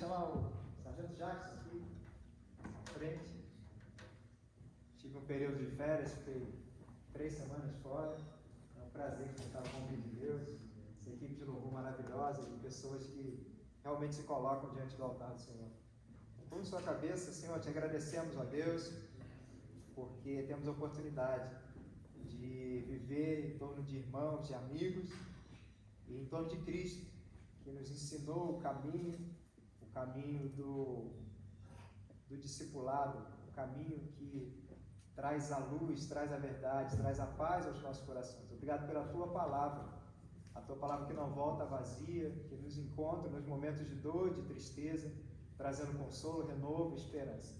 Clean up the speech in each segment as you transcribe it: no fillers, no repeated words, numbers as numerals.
chamar o Sargento Jackson aqui, à frente. Tive um período de férias, fiquei 3 semanas fora. É um prazer estar com o convite de Deus. Essa equipe de louvor maravilhosa, de pessoas que realmente se colocam diante do altar do Senhor. Com sua cabeça, Senhor, te agradecemos, ó Deus, porque temos a oportunidade de viver em torno de irmãos, de amigos e em torno de Cristo, que nos ensinou o caminho do discipulado, o caminho que traz a luz, traz a verdade, traz a paz aos nossos corações. Obrigado pela Tua palavra, a Tua palavra que não volta vazia, que nos encontra nos momentos de dor, de tristeza, trazendo consolo, renovo e esperança.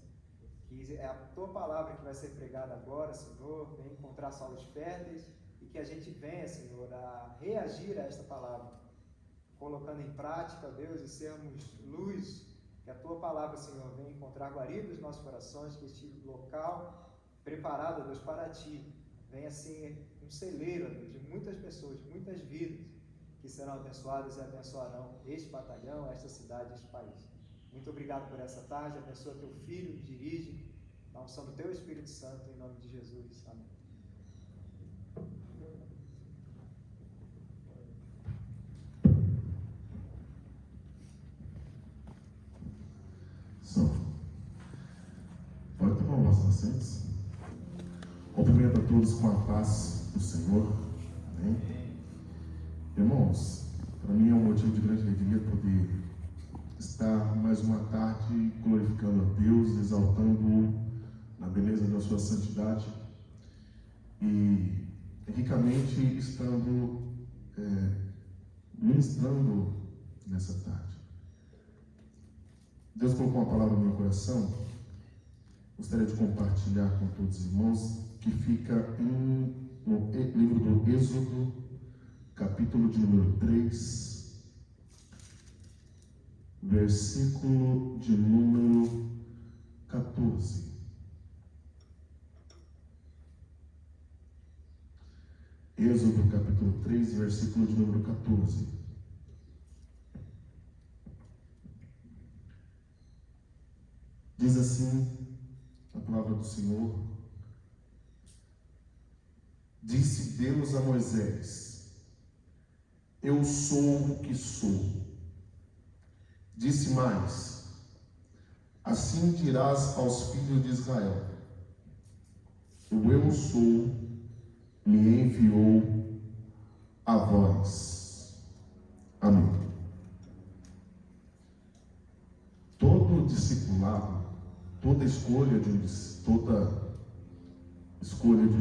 Que é a Tua palavra que vai ser pregada agora, Senhor, venha encontrar solos férteis e que a gente venha, Senhor, a reagir a esta palavra, colocando em prática, Deus, e sermos luz, que a Tua palavra, Senhor, venha encontrar guarida nos nossos corações, que este local preparado, Deus, para Ti, venha ser um celeiro, Deus, de muitas pessoas, de muitas vidas, que serão abençoadas e abençoarão este batalhão, esta cidade, este país. Muito obrigado por essa tarde, abençoa Teu Filho, dirige, na unção do Teu Espírito Santo, em nome de Jesus. Amém. Pode tomar os vossos assentos. Cumprimento a todos com a paz do Senhor. Amém? Irmãos, para mim é um motivo de grande alegria poder estar mais uma tarde glorificando a Deus, exaltando-o na beleza da sua santidade e ricamente estando ministrando nessa tarde. Deus colocou uma palavra no meu coração, gostaria de compartilhar com todos os irmãos, que fica no livro do Êxodo, capítulo de número 3, versículo de número 14. Êxodo, capítulo 3, versículo de número 14. Diz assim a palavra do Senhor: disse Deus a Moisés: eu sou o que sou. Disse mais: assim dirás aos filhos de Israel: o eu sou me enviou a vós. Amém. Todo discipulado, toda escolha de um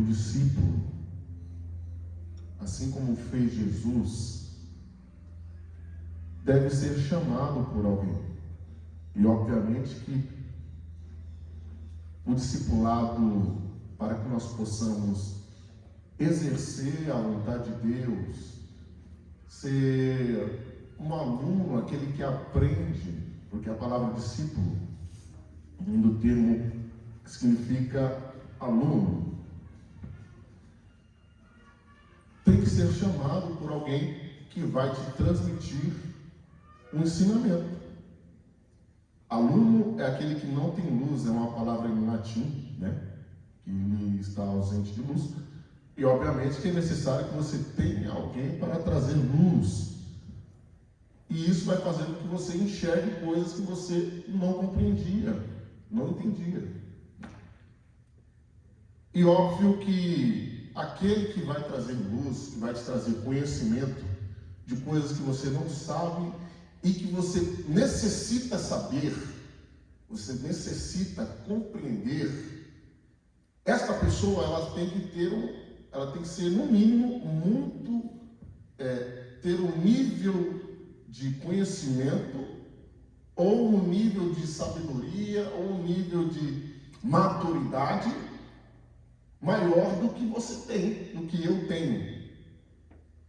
discípulo, assim como fez Jesus, deve ser chamado por alguém. E obviamente que o discipulado, para que nós possamos exercer a vontade de Deus, ser um aluno, aquele que aprende, porque a palavra discípulo vem do termo que significa aluno, tem que ser chamado por alguém que vai te transmitir um ensinamento. Aluno é aquele que não tem luz, é uma palavra em latim, né? Que está ausente de luz. E obviamente que é necessário que você tenha alguém para trazer luz. E isso vai fazer com que você enxergue coisas que você não compreendia, não entendia. E óbvio que aquele que vai trazer luz, que vai te trazer conhecimento de coisas que você não sabe e que você necessita saber, você necessita compreender, esta pessoa ela tem que ser no mínimo ter um nível de conhecimento, ou um nível de sabedoria, ou um nível de maturidade maior do que você tem, do que eu tenho.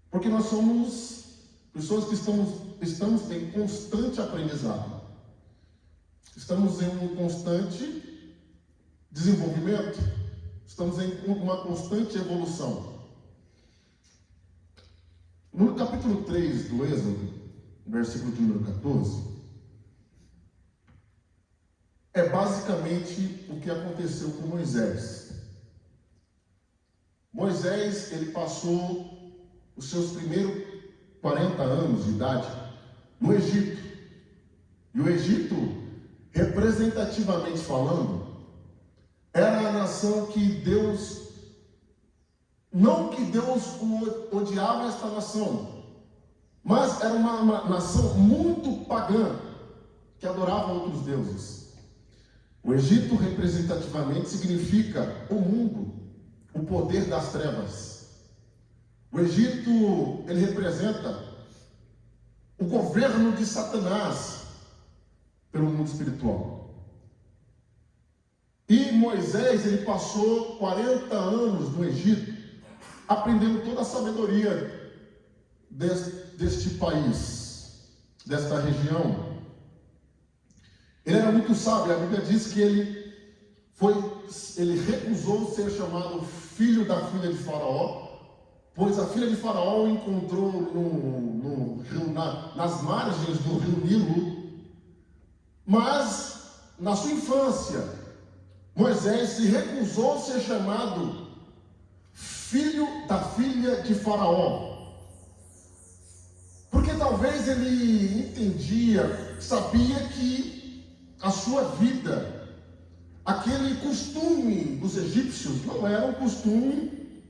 Porque nós somos pessoas que estamos em constante aprendizado. Estamos em um constante desenvolvimento. Estamos em uma constante evolução. No capítulo 3 do Êxodo, versículo de número 14, é basicamente o que aconteceu com Moisés. Moisés, ele passou os seus primeiros 40 anos de idade no Egito. E o Egito, representativamente falando, era a nação que Deus, não que Deus odiava esta nação, mas era uma nação muito pagã, que adorava outros deuses. O Egito, representativamente, significa o mundo, o poder das trevas. O Egito, ele representa o governo de Satanás pelo mundo espiritual. E Moisés, ele passou 40 anos no Egito, aprendendo toda a sabedoria deste país, desta região. Ele era muito sábio. A Bíblia diz que ele recusou ser chamado filho da filha de Faraó, pois a filha de Faraó o encontrou nas margens do rio Nilo. Mas, na sua infância, Moisés se recusou ser chamado filho da filha de Faraó, porque talvez ele entendia, sabia que a sua vida, aquele costume dos egípcios, não era um costume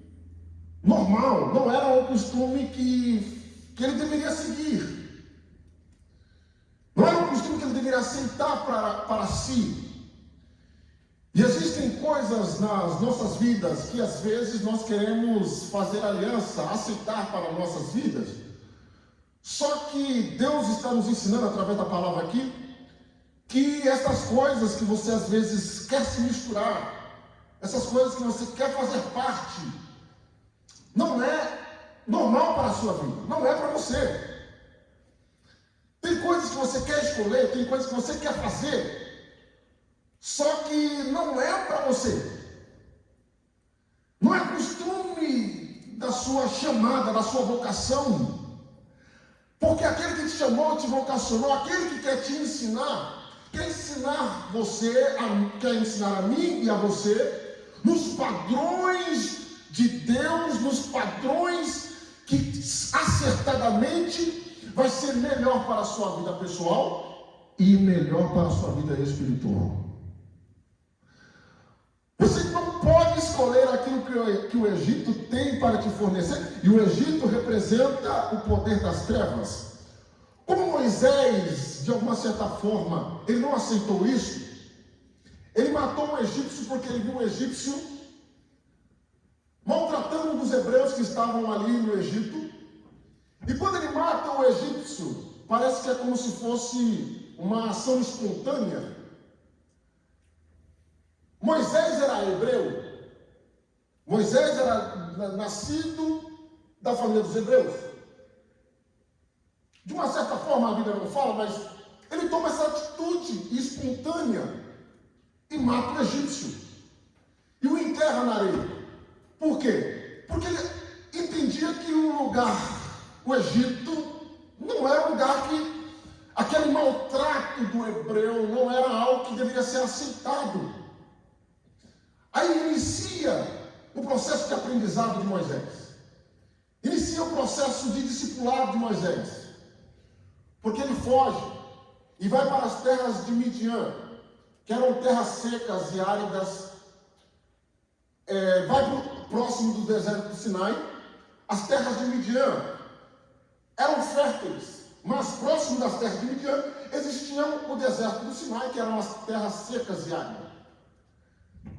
normal, não era um costume que ele deveria seguir, não era um costume que ele deveria aceitar para si. E existem coisas nas nossas vidas que às vezes nós queremos fazer aliança, aceitar para nossas vidas, só que Deus está nos ensinando através da palavra aqui, que essas coisas que você às vezes quer se misturar, essas coisas que você quer fazer parte, não é normal para a sua vida, não é para você. Tem coisas que você quer escolher, tem coisas que você quer fazer, só que não é para você. Não é costume da sua chamada, da sua vocação. Porque aquele que te chamou, te vocacionou, aquele que quer te ensinar, quer ensinar você, quer ensinar a mim e a você, nos padrões de Deus, nos padrões que acertadamente vai ser melhor para a sua vida pessoal e melhor para a sua vida espiritual. Você não pode escolher aquilo que o Egito tem para te fornecer, e o Egito representa o poder das trevas. Como Moisés, de alguma certa forma, ele não aceitou isso, ele matou um egípcio porque ele viu um egípcio maltratando um dos hebreus que estavam ali no Egito. E quando ele mata o egípcio, parece que é como se fosse uma ação espontânea. Moisés era hebreu. Moisés era nascido da família dos hebreus. De uma certa forma, a Bíblia não fala, mas ele toma essa atitude espontânea e mata o egípcio e o enterra na areia. Por quê? Porque ele entendia que o Egito, não era um lugar que aquele maltrato do hebreu não era algo que deveria ser aceitado. Aí inicia o processo de aprendizado de Moisés. Inicia o processo de discipulado de Moisés. Porque ele foge e vai para as terras de Midian, que eram terras secas e áridas. Vai próximo do deserto do Sinai. As terras de Midian eram férteis, mas próximo das terras de Midian existia o deserto do Sinai, que eram as terras secas e áridas.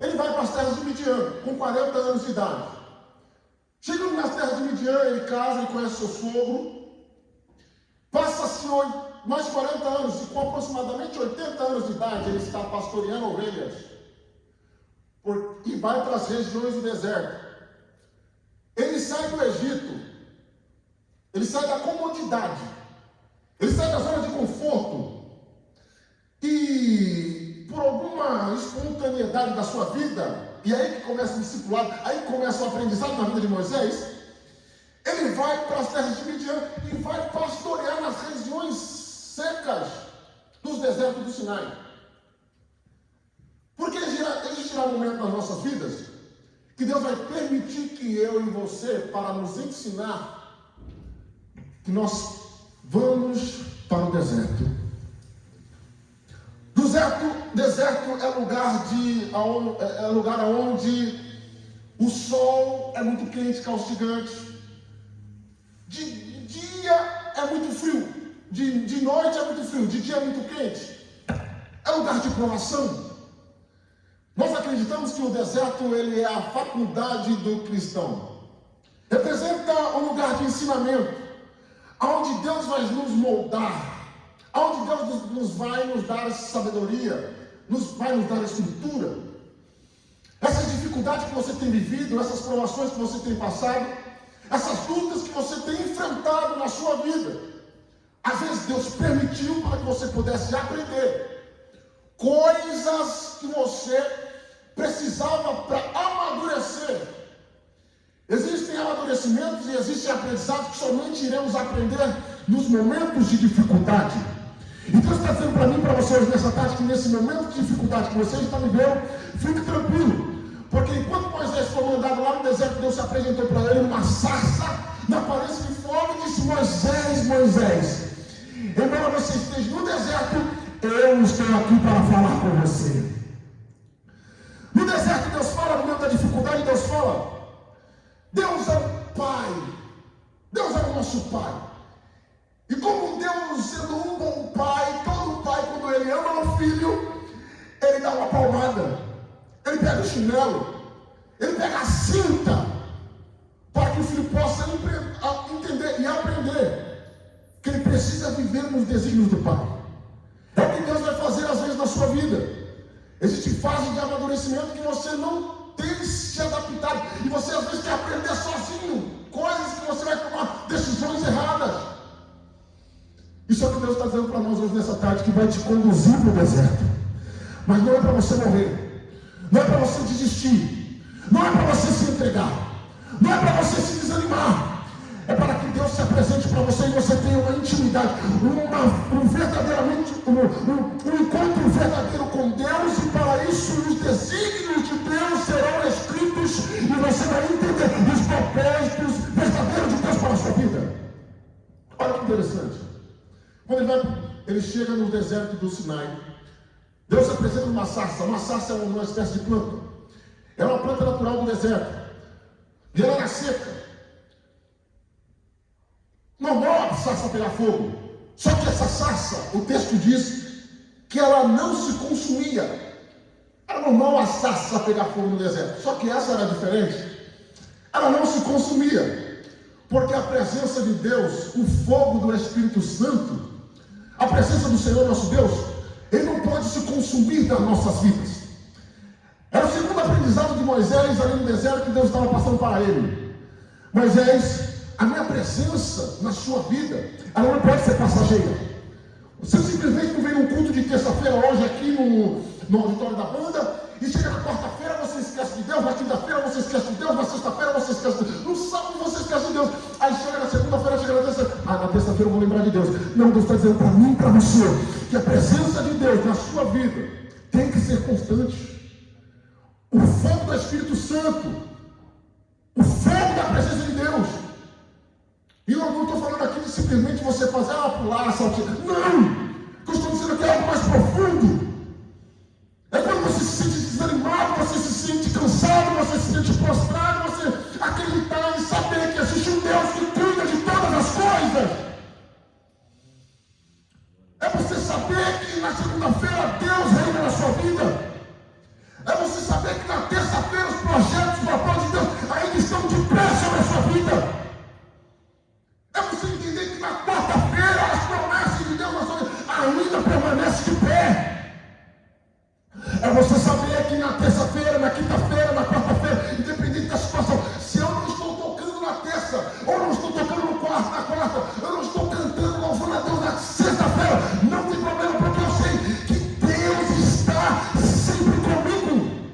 Ele vai para as terras de Midian, com 40 anos de idade. Chegando nas terras de Midian, ele casa, ele conhece seu sogro. Passa-se mais 40 anos, e com aproximadamente 80 anos de idade, ele está pastoreando ovelhas. E vai para as regiões do deserto. Ele sai do Egito. Ele sai da comodidade. Ele sai da zona de conforto. E por alguma espontaneidade da sua vida, e aí que começa o discipulado, aí que começa o aprendizado na vida de Moisés, ele vai para as terras de Midian e vai pastorear nas regiões secas dos desertos do Sinai. que Deus vai permitir que eu e você, para nos ensinar, que nós vamos para o deserto. Deserto é lugar onde o sol é muito quente, caustigante. De dia é muito frio, de noite é muito frio, de dia é muito quente. É lugar de provação. Nós acreditamos que o deserto ele é a faculdade do cristão. Representa um lugar de ensinamento, onde Deus vai nos moldar, onde Deus vai nos dar sabedoria, vai nos dar estrutura. Essas dificuldades que você tem vivido, essas provações que você tem passado, essas lutas que você tem enfrentado na sua vida, às vezes Deus permitiu para que você pudesse aprender coisas que você precisava para amadurecer. Existem amadurecimentos e existem aprendizados que somente iremos aprender nos momentos de dificuldade. Então está dizendo para mim e para você hoje nessa tarde que nesse momento de dificuldade que você está vivendo, fique tranquilo. Porque enquanto Moisés foi mandado lá no deserto, Deus se apresentou para ele numa sarça, na aparência de fogo, e disse: Moisés, embora você esteja no deserto, eu estou aqui para falar com você. No deserto Deus fala, no meio da dificuldade Deus fala. Deus é o Pai, Deus é o nosso Pai. E como Deus sendo um bom Pai, todo Pai quando ele ama o filho, ele dá uma palmada, ele pega o chinelo, ele pega a cinta, para que o filho possa entender e aprender que ele precisa viver nos desígnios do Pai. É o que Deus vai fazer às vezes na sua vida. Existe fase de amadurecimento que você não tem se adaptado, e você às vezes quer aprender sozinho, coisas que você vai tomar decisões erradas. Isso é o que Deus está dizendo para nós hoje nessa tarde, que vai te conduzir para o deserto. Mas não é para você morrer, não é para você desistir, não é para você se entregar, não é para você se desanimar. É para que Deus se apresente para você e você tenha uma intimidade, um encontro verdadeiro com Deus, e para isso os desígnios de Deus serão escritos e você vai entender os propósitos verdadeiros de Deus para a sua vida. Olha que interessante. Quando ele chega no deserto do Sinai, Deus se apresenta numa sarça. Uma sarça é uma espécie de planta. É uma planta natural do deserto. E ela era seca. Normal a sarça pegar fogo. Só que essa sarça, o texto diz que ela não se consumia. Era normal a sarça pegar fogo no deserto. Só que essa era diferente. Ela não se consumia. Porque a presença de Deus, o fogo do Espírito Santo, a presença do Senhor nosso Deus, ele não pode se consumir das nossas vidas. Era o segundo aprendizado de Moisés ali no deserto que Deus estava passando para ele. Moisés, a minha presença na sua vida, ela não pode ser passageira. Você simplesmente não vem num culto de terça-feira hoje aqui no auditório da banda, e chega na quarta-feira você esquece de Deus, na quinta-feira você esquece de Deus, na sexta-feira você esquece de Deus, no sábado você esquece de Deus, aí chega na segunda-feira, chega na terça-feira, na terça-feira eu vou lembrar de Deus. Não, Deus está dizendo para mim e para você que a presença de Deus na sua vida tem que ser constante. O fogo do Espírito Santo, o fogo da presença de Deus. E eu não estou falando aqui de simplesmente você fazer pular, saltar. Não! Eu estou dizendo aqui algo mais profundo. É quando você se sente desanimado, você se sente cansado, você se sente prostrado, você acreditar em saber que existe um Deus que cuida de todas as coisas. É você saber que na segunda-feira Deus reina na sua vida. É você saber que na terça-feira os projetos, os propósitos de Deus ainda estão de pé sobre a sua vida. É você entender que na quarta-feira as promessas de Deus na sua vida ainda permanecem de pé. É você saber que na terça-feira, na quinta-feira, na quarta-feira, independente da situação, se eu não estou tocando na terça, ou não estou tocando na quarta, eu não estou cantando, louvando a Deus na sexta-feira, não tem problema, porque eu sei que Deus está sempre comigo.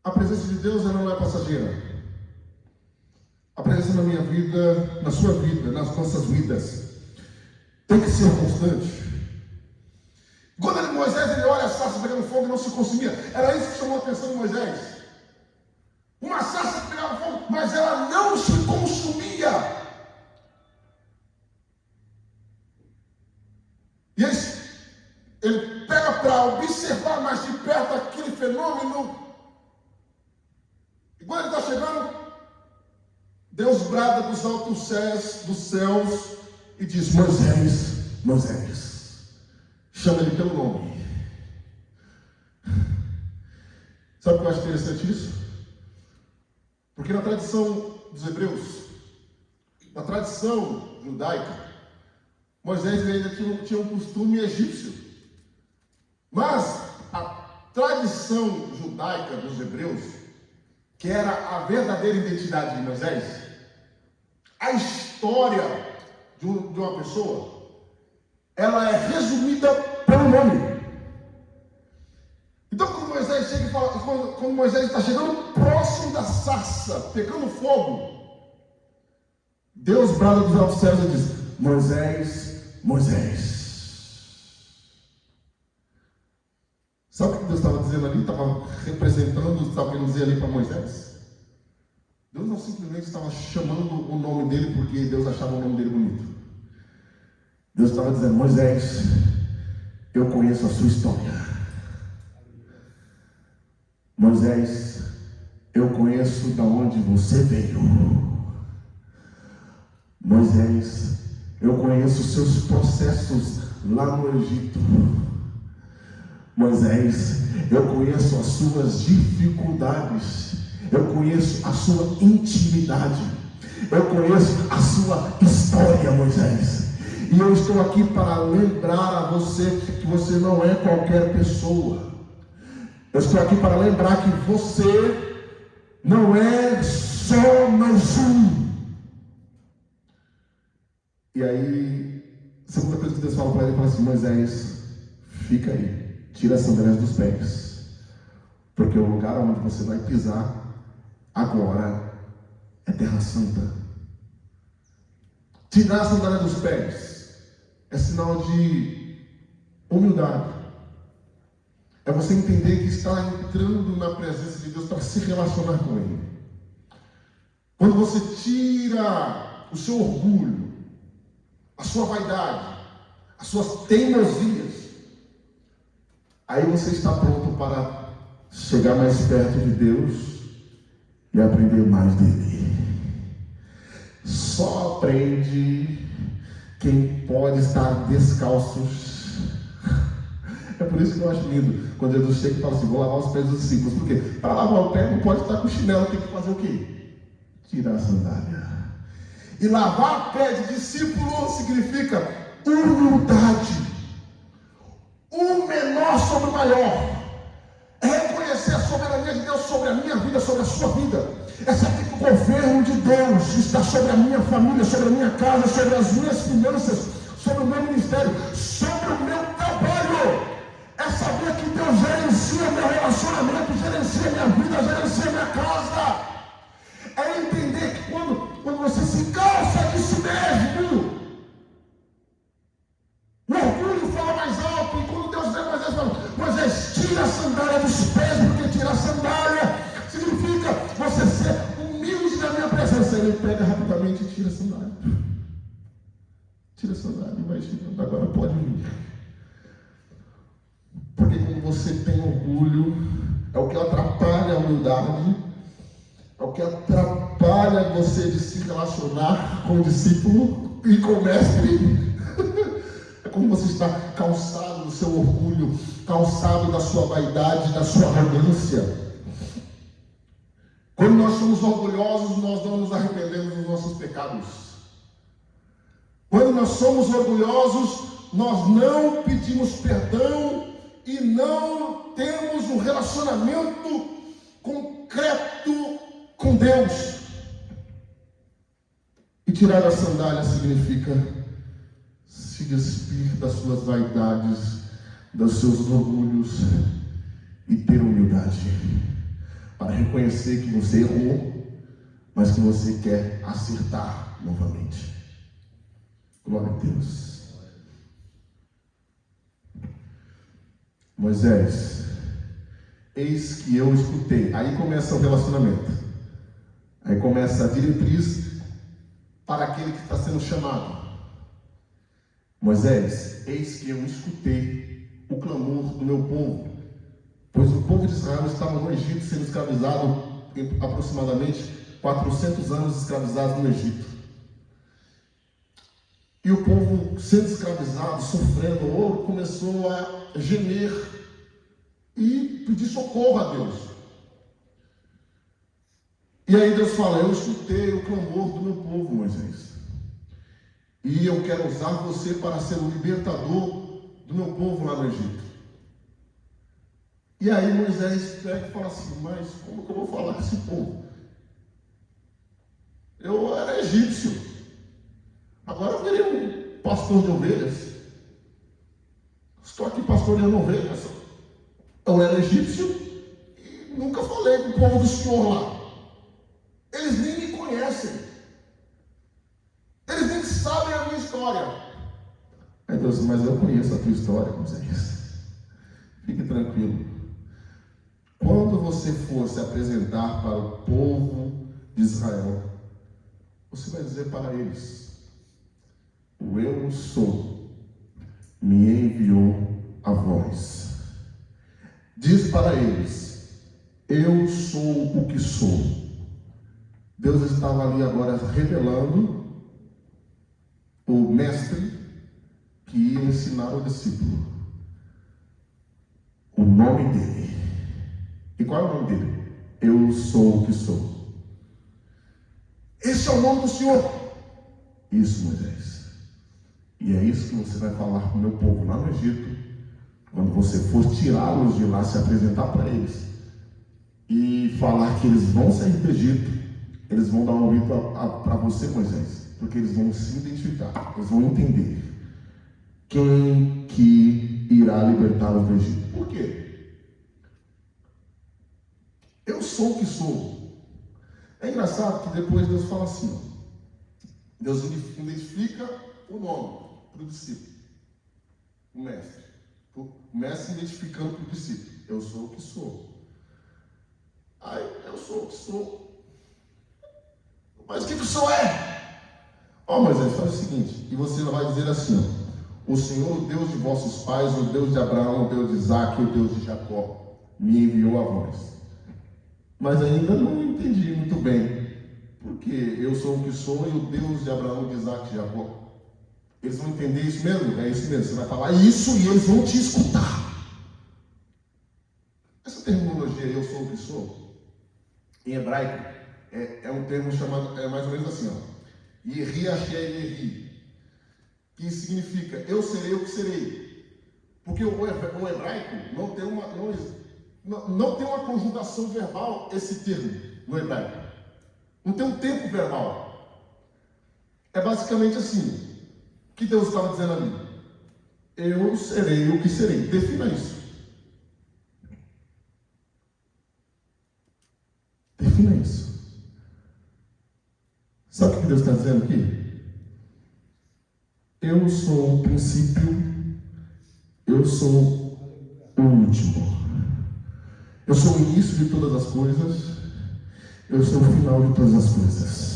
A presença de Deus ela não é passageira. A presença na minha vida, na sua vida, nas nossas vidas, tem que ser constante. Quando Moisés ele olha a sarça pegando fogo e não se consumia, era isso que chamou a atenção de Moisés. Uma sarça que pegava fogo, mas ela não se consumia. E ele pega para observar mais de perto aquele fenômeno. E quando ele está chegando, Deus brada dos altos céus e diz: Moisés, Moisés. Chama ele pelo nome. Sabe o que eu acho interessante isso? Porque na tradição dos hebreus, na tradição judaica, Moisés ainda tinha um costume egípcio. Mas a tradição judaica dos hebreus, que era a verdadeira identidade de Moisés, a história de uma pessoa, ela é resumida pelo nome. Então quando Moisés chega e fala, quando Moisés está chegando próximo da sarça, pegando fogo, Deus brada dos altos céus e diz: Moisés, Moisés. Sabe o que Deus estava dizendo ali? Estava representando, estava querendo dizer ali para Moisés. Deus não simplesmente estava chamando o nome dele porque Deus achava o nome dele bonito. Deus estava dizendo: Moisés, eu conheço a sua história. Moisés, eu conheço de onde você veio. Moisés, eu conheço os seus processos lá no Egito. Moisés, eu conheço as suas dificuldades. Eu conheço a sua intimidade. Eu conheço a sua história, Moisés. E eu estou aqui para lembrar a você que você não é qualquer pessoa. Eu estou aqui para lembrar que você não é só mais um. E aí, a segunda coisa que Deus fala para ele, ele fala assim: Moisés, fica aí, tira as sandálias dos pés, porque o lugar onde você vai pisar agora é terra santa. Tirar a sandália dos pés é sinal de humildade. É você entender que está entrando na presença de Deus para se relacionar com Ele. Quando você tira o seu orgulho, a sua vaidade, as suas teimosias, aí você está pronto para chegar mais perto de Deus e aprender mais dele. Só aprende quem pode estar descalços. É por isso que eu acho lindo quando Jesus chega e fala assim: vou lavar os pés dos discípulos. Por quê? Para lavar o pé não pode estar com chinelo, tem que fazer o quê? Tirar a sandália. E lavar pé de discípulo significa humildade. O menor sobre o maior. É reconhecer a soberania de Deus sobre a minha vida, sobre a sua vida. É saber que o governo de Deus está sobre a minha família, sobre a minha casa, sobre as minhas finanças, sobre o meu ministério, sobre o meu trabalho. É saber que Deus gerencia meu relacionamento, gerencia minha vida, gerencia minha casa. É entender que quando você se cansa de si mesmo, o orgulho fala mais alto. E quando Deus diz Moisés, fala: Moisés, tira a sandália dos pés, porque tirar a sandália significa você ser humilde na minha presença. Ele pega rapidamente e tira a sandália. Tira a sandália e vai tirando. Agora pode vir. Porque quando você tem orgulho, é o que atrapalha a humildade, é o que atrapalha você de se relacionar com o discípulo e com o mestre. É como você está calçado do seu orgulho, calçado da sua vaidade, da sua arrogância. Quando nós somos orgulhosos, nós não nos arrependemos dos nossos pecados. Quando nós somos orgulhosos, nós não pedimos perdão e não temos um relacionamento concreto com Deus. E tirar a sandália significa se despir das suas vaidades, dos seus orgulhos e ter humildade para reconhecer que você errou, mas que você quer acertar novamente. Glória a Deus. Moisés, eis que eu escutei. Aí começa o relacionamento. Aí começa a diretriz para aquele que está sendo chamado. Moisés, eis que eu escutei o clamor do meu povo, pois o povo de Israel estava no Egito sendo escravizado, aproximadamente 400 anos escravizados no Egito. E o povo sendo escravizado, sofrendo, começou a gemer e pedir socorro a Deus. E aí Deus fala, eu escutei o clamor do meu povo, Moisés. E eu quero usar você para ser o libertador do meu povo lá no Egito. E aí Moisés pega e fala assim, mas como que eu vou falar com esse povo? Eu era egípcio. Agora eu virei um pastor de ovelhas. Estou aqui pastoreando ovelhas. Eu era egípcio e nunca falei com o povo do Senhor lá. Eles nem me conhecem. Eles nem sabem a minha história. Aí Deus, mas eu conheço a tua história, Moisés. Fique tranquilo. Quando você for se apresentar para o povo de Israel, você vai dizer para eles, o eu sou me enviou a voz. Diz para eles, eu sou o que sou. Deus estava ali agora revelando o mestre que ia ensinar o discípulo. O nome dele. E qual é o nome dele? Eu sou o que sou. Esse é o nome do Senhor. Isso, Moisés. E é isso que você vai falar para o meu povo lá no Egito, quando você for tirá-los de lá, se apresentar para eles e falar que eles vão sair do Egito. Eles vão dar um ouvido para você, Moisés, porque eles vão se identificar, eles vão entender quem que irá libertá-los do Egito. Por quê? Eu sou o que sou. É engraçado que depois Deus fala assim, Deus identifica o nome para o discípulo, o mestre. O mestre identificando para o discípulo, eu sou o que sou. Aí, eu sou o que sou. Mas o que o Senhor é? Moisés, faz o seguinte, e você vai dizer assim, o Senhor, o Deus de vossos pais, o Deus de Abraão, o Deus de Isaac, o Deus de Jacó, me enviou a vós. Mas ainda não entendi muito bem, porque eu sou o que sou e o Deus de Abraão, de Isaac e de Jacó. Eles vão entender isso mesmo? É isso mesmo, você vai falar isso e eles vão te escutar. Essa terminologia, eu sou o que sou, em hebraico, é um termo chamado, é mais ou menos assim, Yeri Asher Yeri, que significa, eu serei o que serei. Porque o hebraico não tem uma conjugação verbal, esse termo, no hebraico. Não tem um tempo verbal. É basicamente assim, o que Deus estava dizendo ali? Eu serei o que serei. Defina isso. Defina isso. Sabe o que Deus está dizendo aqui? Eu sou o princípio, eu sou o último. Eu sou o início de todas as coisas, eu sou o final de todas as coisas.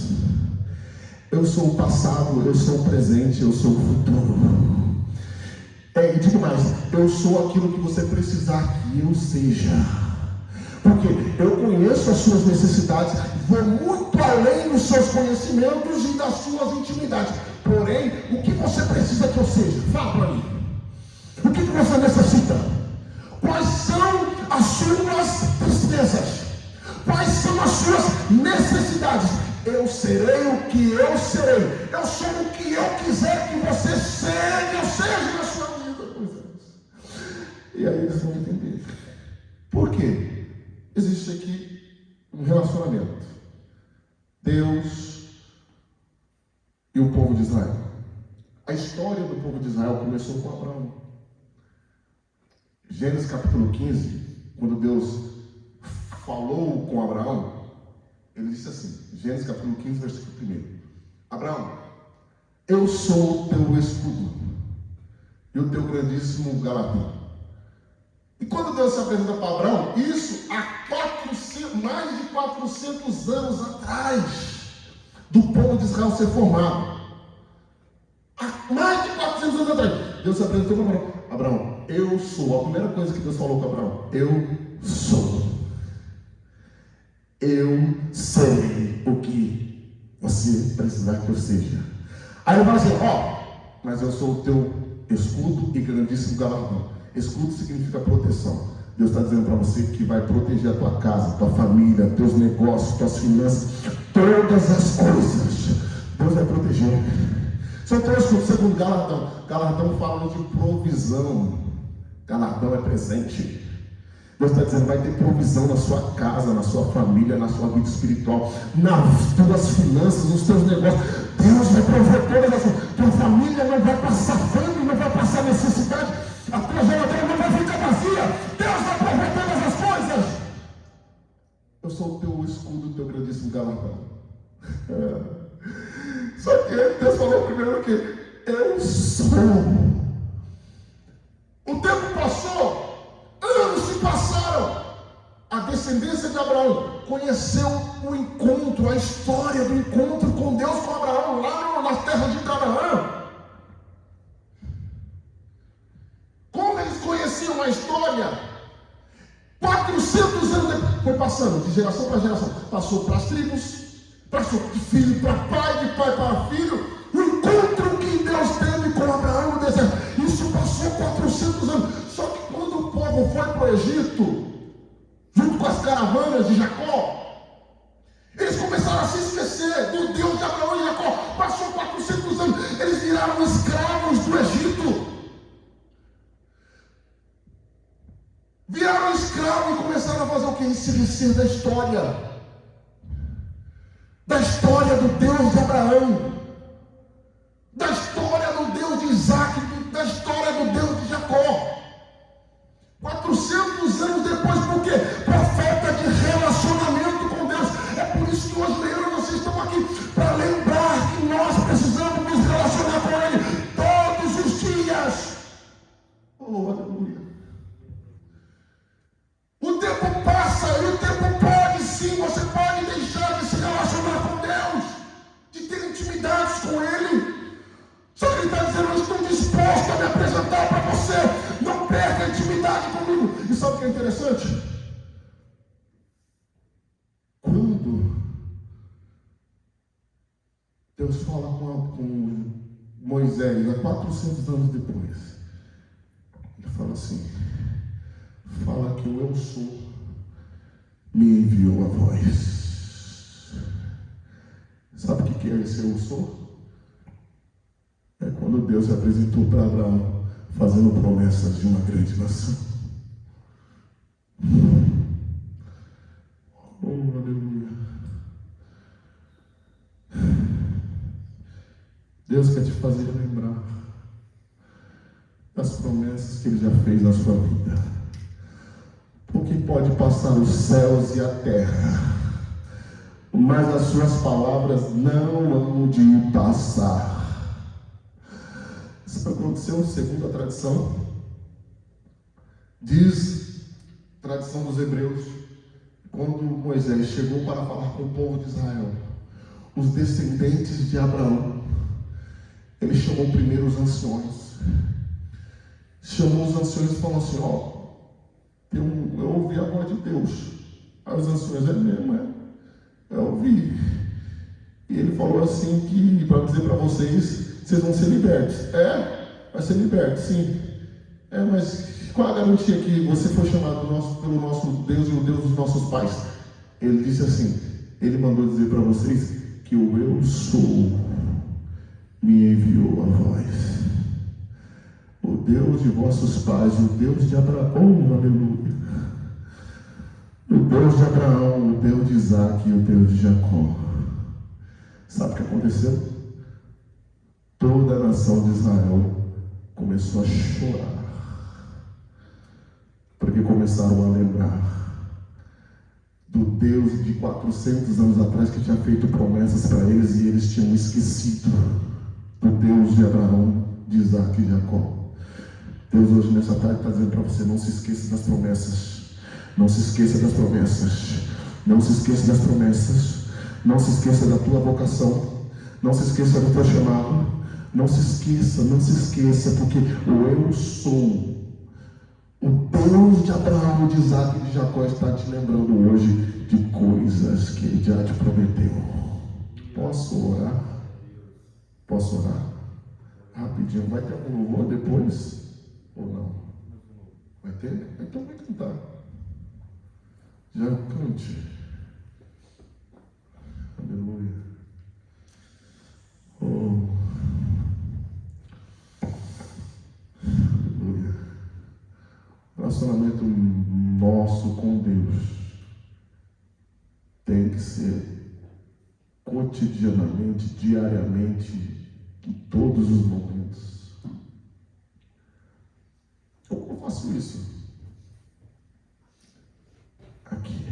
Eu sou o passado, eu sou o presente, eu sou o futuro. E digo mais, eu sou aquilo que você precisar que eu seja. Porque eu conheço as suas necessidades, vou muito além dos seus conhecimentos e das suas intimidades. Porém, o que você precisa que eu seja? Fala para mim. O que você necessita? Quais são as suas tristezas? Quais são as suas necessidades? Eu serei o que eu serei. Eu sou o que eu quiser que você seja na sua vida. E aí eles vão entender. Por quê? Existe aqui um relacionamento. Deus e o povo de Israel. A história do povo de Israel começou com Abraão. Gênesis capítulo 15, quando Deus falou com Abraão, ele disse assim, Gênesis capítulo 15, versículo 1. Abraão, eu sou o teu escudo e o teu grandíssimo galardão. E quando Deus se apresenta para Abraão, isso há mais de 400 anos atrás do povo de Israel ser formado. Há mais de 400 anos atrás, Deus se apresentou para Abraão. Abraão, eu sou. A primeira coisa que Deus falou para Abraão: eu sou. Eu sei o que você precisar que eu seja. Aí ele fala assim: mas eu sou o teu escudo e grandíssimo galardão. Escudo significa proteção. Deus está dizendo para você que vai proteger a tua casa, tua família, teus negócios, tuas finanças, todas as coisas. Deus vai proteger. Só teu escudo. Segundo, galardão. Galardão fala de provisão. Galardão é presente. Deus está dizendo: vai ter provisão na sua casa, na sua família, na sua vida espiritual, nas tuas finanças, nos teus negócios. Deus vai prover todas as coisas. Tua família não vai passar fome, não vai passar necessidade. A tua geladeira não vai ficar vazia. Deus vai prover todas as coisas. Eu sou o teu escudo, o teu grandíssimo galardão. Só que Deus falou primeiro que eu sou. O tempo passou, anos se passaram. A descendência de Abraão conheceu o encontro, a história do encontro com Deus, com Abraão, lá na terra de Canaã. Como eles conheciam a história? 400 anos depois, foi passando de geração para geração. Passou para as tribos, passou de filho para pai, de pai para filho. O encontro que Deus teve com Abraão no deserto, isso passou 400 anos. Só que quando o povo foi para o Egito, junto com as caravanas de Jacó, eles começaram a se esquecer do Deus de Abraão e Jacó. Passou 400 anos, eles viraram escravos do Egito. Viraram escravos e começaram a fazer o que? Esquecer da história. Da história do Deus de Abraão. Da história do Deus de Isaac. Da história do Deus de Jacó. 400 anos depois, por quê? Profeta de relacionamento com Deus. É por isso que hoje eu e vocês estão aqui, para lembrar que nós precisamos nos relacionar com Ele todos os dias. Oh, aleluia. O tempo passa e o tempo pode sim, você pode deixar de se relacionar com Deus, de ter intimidades com Ele. Só que Ele está dizendo: eu estou disposto a me apresentar para você. Não perca a intimidade comigo. E sabe o que é interessante? Quando Deus fala com Moisés, há 400 anos depois, Ele fala assim: fala que o eu sou me enviou a voz. Sabe o que é esse eu sou? É quando Deus se apresentou para Abraão, fazendo promessas de uma grande nação. Oh, aleluia. Deus quer te fazer lembrar das promessas que Ele já fez na sua vida. Porque pode passar os céus e a terra, mas as suas palavras não hão de passar. Isso aconteceu segundo a tradição. Diz, tradição dos hebreus, quando Moisés chegou para falar com o povo de Israel, os descendentes de Abraão, ele chamou primeiro os anciões. Chamou os anciões e falou assim: eu ouvi a voz de Deus. Aí os anciões: é mesmo, eu ouvi. E ele falou assim que, para dizer para vocês vão ser libertos. Vai ser liberto, sim. Mas qual a garantia que você foi chamado pelo nosso Deus e o Deus dos nossos pais? Ele disse assim: Ele mandou dizer para vocês que o eu sou me enviou a voz. O Deus de vossos pais, o Deus de Abraão, aleluia. O Deus de Abraão, o Deus de Isaac e o Deus de Jacó. Sabe o que aconteceu? Toda a nação de Israel começou a chorar, porque começaram a lembrar do Deus de 400 anos atrás que tinha feito promessas para eles, e eles tinham esquecido do Deus de Abraão, de Isaac e Jacó. Deus hoje nessa tarde está dizendo para você: não se esqueça das promessas. Não se esqueça das promessas. Não se esqueça das promessas. Não se esqueça da tua vocação. Não se esqueça do teu chamado. Não se esqueça, porque o eu sou, o Deus de Abraão, de Isaac e de Jacó, está te lembrando hoje de coisas que Ele já te prometeu. Posso orar? Posso orar? Rapidinho. Vai ter algum louvor depois? Ou não? Vai ter? Então vai cantar. Já cante. Aleluia. Oh. Aleluia. Relacionamento nosso com Deus tem que ser cotidianamente, diariamente, em todos os momentos. Como eu faço isso? Aqui.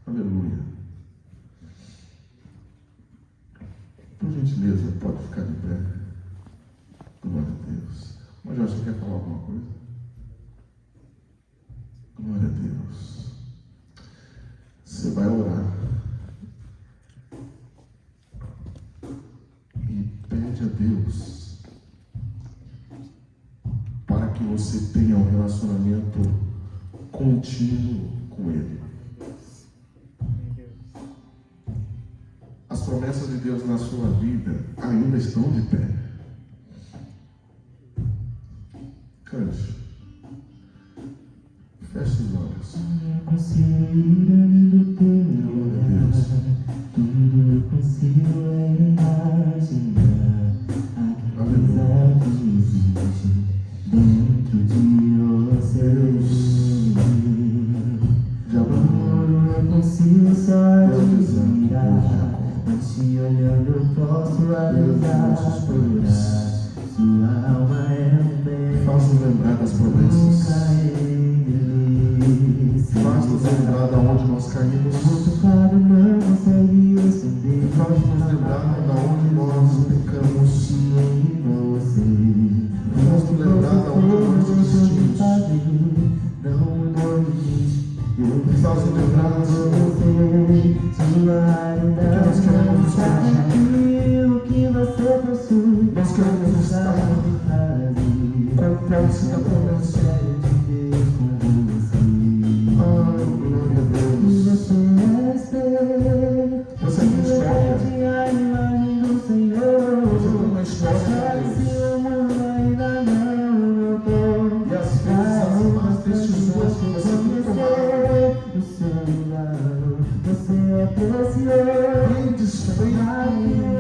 Aleluia. Por gentileza, pode ficar de pé. Glória a Deus. Mas Jorge, você quer falar alguma coisa? Glória a Deus. Você vai orar e pede a Deus para que você tenha um relacionamento contínuo com Ele. As promessas de Deus na sua vida ainda estão de pé. Cante. Feche os olhos. Glória a Deus. Tudo eu consigo imaginar. Aquela que existe dentro de você. De amor eu consigo só admirar. Te olhando eu posso avisar. Sua alma é um bem. Faz-nos lembrar das promessas. Faz-nos lembrar de onde nós caímos. Não consegue esconder. Faz-nos lembrar de onde nós pecamos. Faz-nos lembrar de onde nós desistimos. Não mudou de mim. Faz-nos lembrar das Nós queremos estar com posse da promessa. Ai, glória a Deus. Você tem história. Você tem uma história de Deus. E às vezes as más decisões que você tem tomado tem desfeito no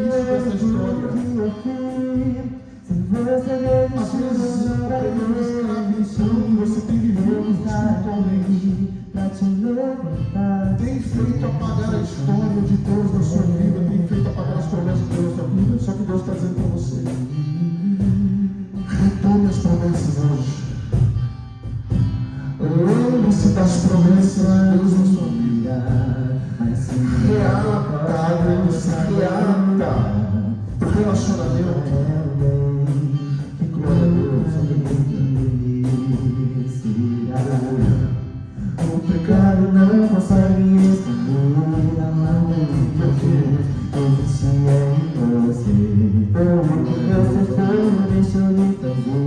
início dessa história. Às vezes o período de escravidão que você tem vivido espiritualmente tem feito apagar a história de Deus na sua vida, tem feito apagar as promessas de Deus na sua vida. Só que Deus está dizendo para você: retome as promessas hoje. Lembre-se das promessas de Deus na sua vida. Reata o relacionamento. Glória a Deus. Aleluia. O pecado não consegue esconder a mão de Deus. Existe em você. O que você foi, deixou de fazer.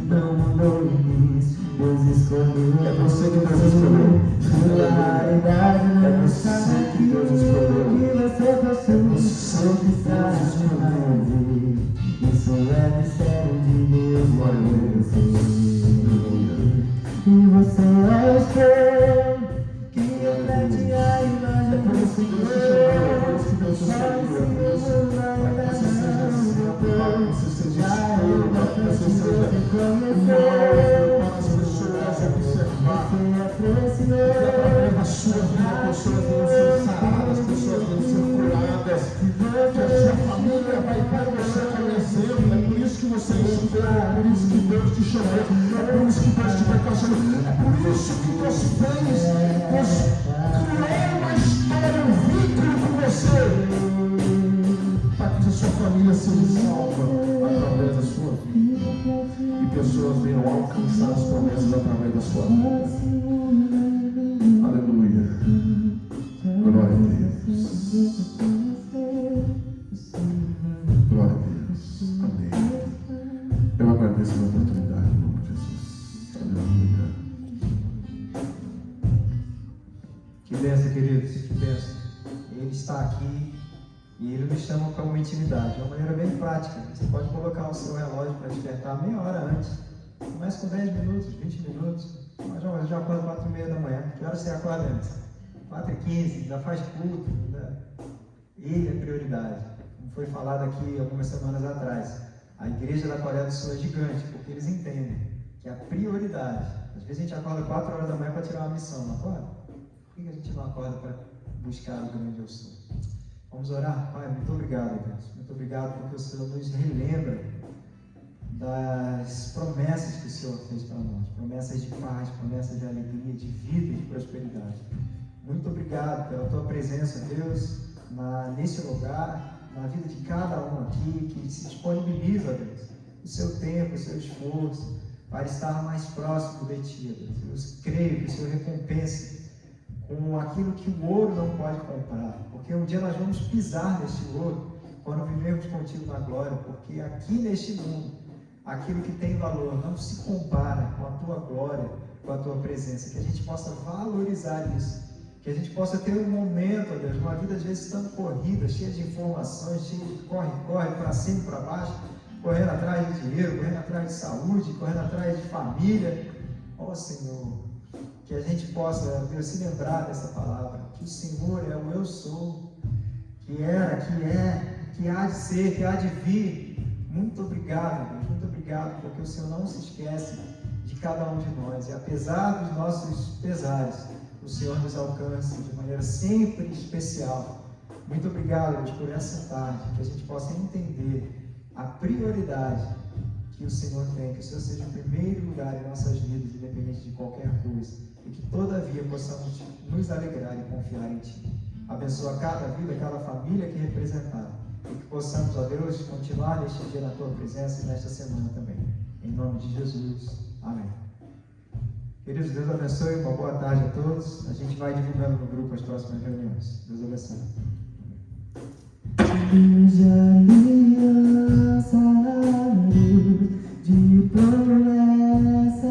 Não mudou o início, Deus escolheu. É você que Deus escolheu. É você que Deus escolheu. É você que sabe fazer. Isso é mistério de Deus. Glória a Deus. E você é o espelho que reflete a imagem É por isso que Deus te chamou, é por isso que Deus te escolheu, é por isso para que você seja exemplo, para que você seja espelho, para que você seja modelo para as pessoas observar. Que através da sua vida, pessoas venham ser saradas, pessoas venham ser curadas, que a sua família vai ver você como exemplo. É por isso que você é espelho, é por isso que Deus te chamou, é por isso que Deus te vocacionou, é por isso que Deus fez, Deus criou uma história, um vínculo com você, para que a sua família seja salva através da sua vida. pessoas venham alcançar as promessas através da sua vida. Aleluia. Glória a Deus. Glória a Deus. Amém. Eu agradeço a oportunidade em nome de Jesus. Aleluia. Que bênção, queridos, que bênção. Ele está aqui e Ele nos chama para uma intimidade, de uma maneira bem prática. Você pode colocar o seu relógio para despertar meia hora antes. Comece com 10 minutos, 20 minutos. Mas já acorda 4h30 da manhã. Que hora você acorda antes? 4h15, já faz culto. Né? Ele é prioridade. Como foi falado aqui algumas semanas atrás, a igreja da Coreia do Sul é gigante, porque eles entendem que a prioridade. Às vezes a gente acorda 4 horas da manhã para tirar uma missão, não acorda? Por que a gente não acorda para buscar o grande eu sou? Vamos orar? Pai, muito obrigado, Deus. Muito obrigado porque o Senhor nos relembra das promessas que o Senhor fez para nós. Promessas de paz, promessas de alegria, de vida e de prosperidade. Muito obrigado pela Tua presença, Deus, nesse lugar, na vida de cada um aqui, que se disponibiliza, Deus, o seu tempo, o seu esforço, para estar mais próximo de Ti, Deus. Eu creio que o Senhor recompense com aquilo que o ouro não pode comprar, porque um dia nós vamos pisar neste ouro quando vivermos contigo na glória, porque aqui neste mundo, aquilo que tem valor não se compara com a tua glória, com a tua presença, que a gente possa valorizar isso, que a gente possa ter um momento, ó Deus, uma vida às vezes tão corrida, cheia de informações, cheia de corre para cima e para baixo, correndo atrás de dinheiro, correndo atrás de saúde, correndo atrás de família. Ó Senhor, que a gente possa, Deus, se lembrar dessa palavra, que o Senhor é o eu sou, que era, que é, que há de ser, que há de vir. Muito obrigado, Deus, muito obrigado, porque o Senhor não se esquece de cada um de nós, e apesar dos nossos pesares, o Senhor nos alcance de maneira sempre especial. Muito obrigado, Deus, por essa tarde, que a gente possa entender a prioridade que o Senhor tem, que o Senhor seja o primeiro lugar em nossas vidas, independente de qualquer coisa, e que todavia possamos nos alegrar e confiar em Ti. Abençoa cada vida, cada família que representar, e que possamos, ó Deus, continuar neste dia na Tua presença e nesta semana também. Em nome de Jesus. Amém. Queridos, Deus abençoe, uma boa tarde a todos. A gente vai divulgando no grupo as próximas reuniões. Deus abençoe. De aliança, de promessas,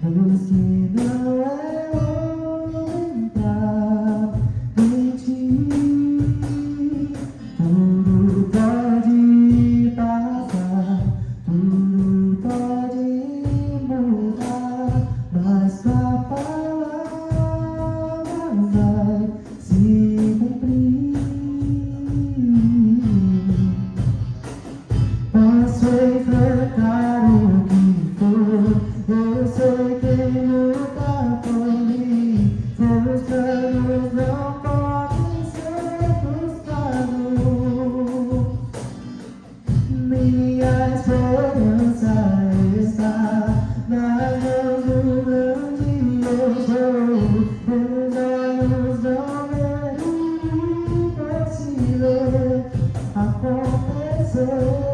Deus que não é homem pra mentir. Tudo pode passar, tudo pode mudar, mas tua palavra vai se cumprir. Posso enfrentar o que for, eu sei quem luta por mim. Seus planos não podem ser frustrados. Minha esperança está nas mãos do grande eu sou. Meus olhos não veem o impossível acontecer.